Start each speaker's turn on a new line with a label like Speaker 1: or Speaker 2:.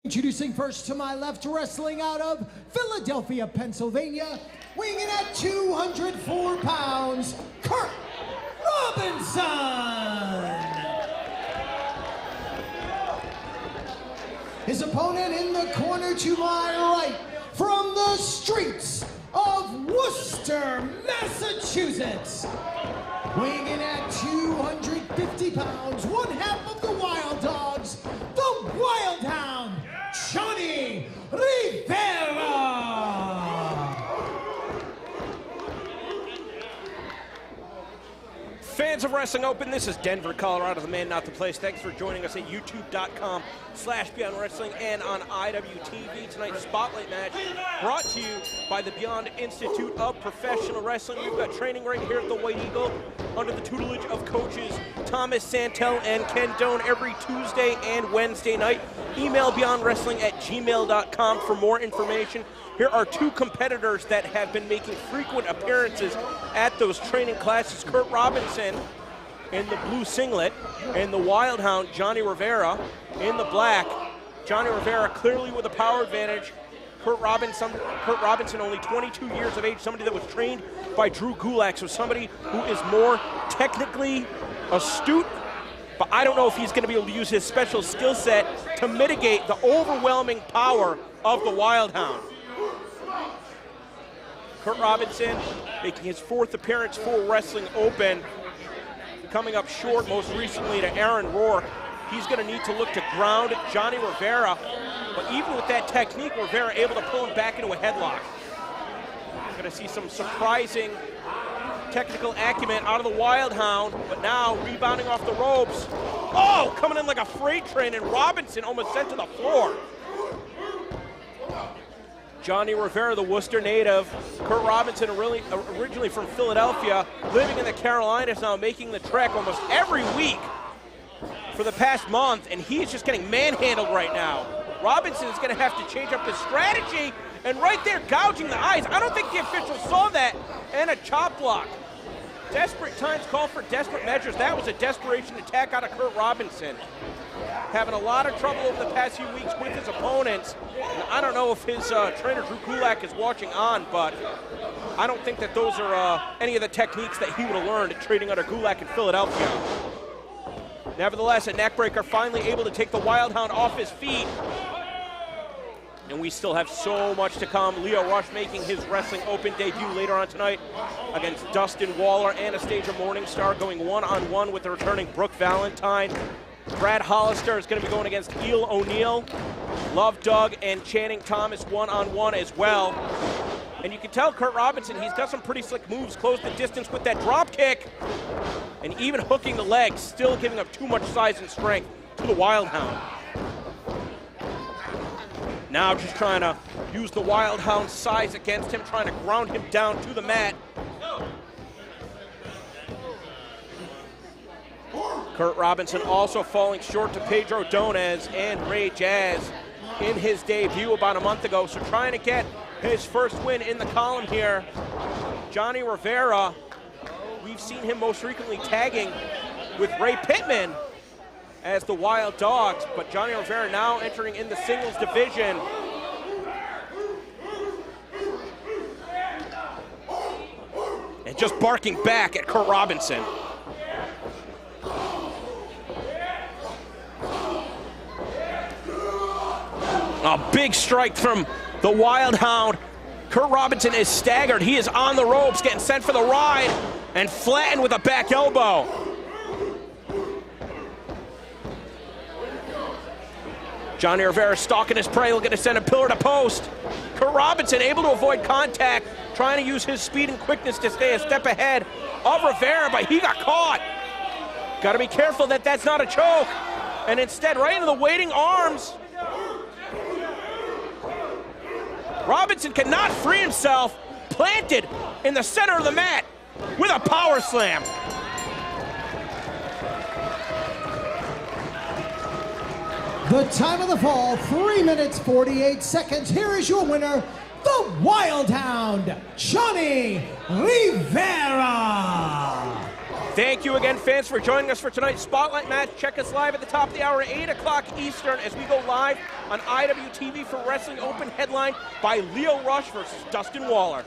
Speaker 1: Introducing first to my left, wrestling out of Philadelphia, Pennsylvania, weighing in at 204 pounds, Curt Robinson. His opponent in the corner to my right, from the streets of Worcester, Massachusetts, weighing in at 250 pounds, one half of the Wild Dogs, the Wild Hound, Johnny Rivera.
Speaker 2: Fans of Wrestling Open, this is Denver, Colorado, the man, not the place. Thanks for joining us at youtube.com/Beyond Wrestling and on IWTV. Tonight's Spotlight match brought to you by the Beyond Institute of Professional Wrestling. We've got training right here at the White Eagle under the tutelage of coaches Thomas Santel and Ken Doan every Tuesday and Wednesday night. Email beyondwrestling@gmail.com for more information. Here are two competitors that have been making frequent appearances at those training classes. Curt Robinson in the blue singlet, and the Wild Hound, Johnny Rivera, in the black. Johnny Rivera clearly with a power advantage. Curt Robinson, only 22 years of age, somebody that was trained by Drew Gulak, so somebody who is more technically astute, but I don't know if he's going to be able to use his special skill set to mitigate the overwhelming power of the Wild Hound. Curt Robinson making his fourth appearance for Wrestling Open, coming up short most recently to Aaron Rourke. He's going to need to look to ground Johnny Rivera, but even with that technique, Rivera able to pull him back into a headlock. Going to see some surprising technical acumen out of the Wild Hound, but now rebounding off the ropes. Oh, coming in like a freight train, and Robinson almost sent to the floor. Johnny Rivera, the Worcester native. Curt Robinson, originally from Philadelphia, living in the Carolinas now, making the trek almost every week for the past month, and he's just getting manhandled right now. Robinson is going to have to change up his strategy, and right there, gouging the eyes. I don't think the officials saw that, and a chop block. Desperate times call for desperate measures. That was a desperation attack out of Curt Robinson. Having a lot of trouble over the past few weeks with his opponents. And I don't know if his trainer, Drew Gulak, is watching on, but I don't think that those are any of the techniques that he would have learned training under Gulak in Philadelphia. Nevertheless, a neckbreaker, finally able to take the Wild Hound off his feet. And we still have so much to come. Lio Rush making his Wrestling Open debut later on tonight against Dustin Waller. Anastasia Morningstar going one-on-one with the returning Brooke Valentine. Brad Hollister is going to be going against Eel O'Neill. Love Doug and Channing Thomas one-on-one as well. And you can tell Curt Robinson, he's got some pretty slick moves, close the distance with that drop kick. And even hooking the legs, still giving up too much size and strength to the Wild Hound. Now just trying to use the Wild Hound's size against him, trying to ground him down to the mat. Curt Robinson also falling short to Pedro Donez and Ray Jazz in his debut about a month ago. So trying to get his first win in the column here. Johnny Rivera, we've seen him most frequently tagging with Ray Pittman as the Wild Dogs, but Johnny Rivera now entering in the singles division. And just barking back at Curt Robinson. A big strike from the Wild Hound. Curt Robinson is staggered. He is on the ropes, getting sent for the ride, and flattened with a back elbow. Johnny Rivera stalking his prey, looking to send a pillar to post. Curt Robinson able to avoid contact, trying to use his speed and quickness to stay a step ahead of Rivera, but he got caught. Got to be careful that that's not a choke. And instead, right into the waiting arms. Robinson cannot free himself, planted in the center of the mat with a power slam.
Speaker 1: The time of the fall, 3 minutes, 48 seconds. Here is your winner, the Wild Hound, Johnny Rivera.
Speaker 2: Thank you again, fans, for joining us for tonight's Spotlight match. Check us live at the top of the hour at 8 o'clock Eastern as we go live on IWTV for Wrestling Open, headlined by Leo Rush versus Dustin Waller.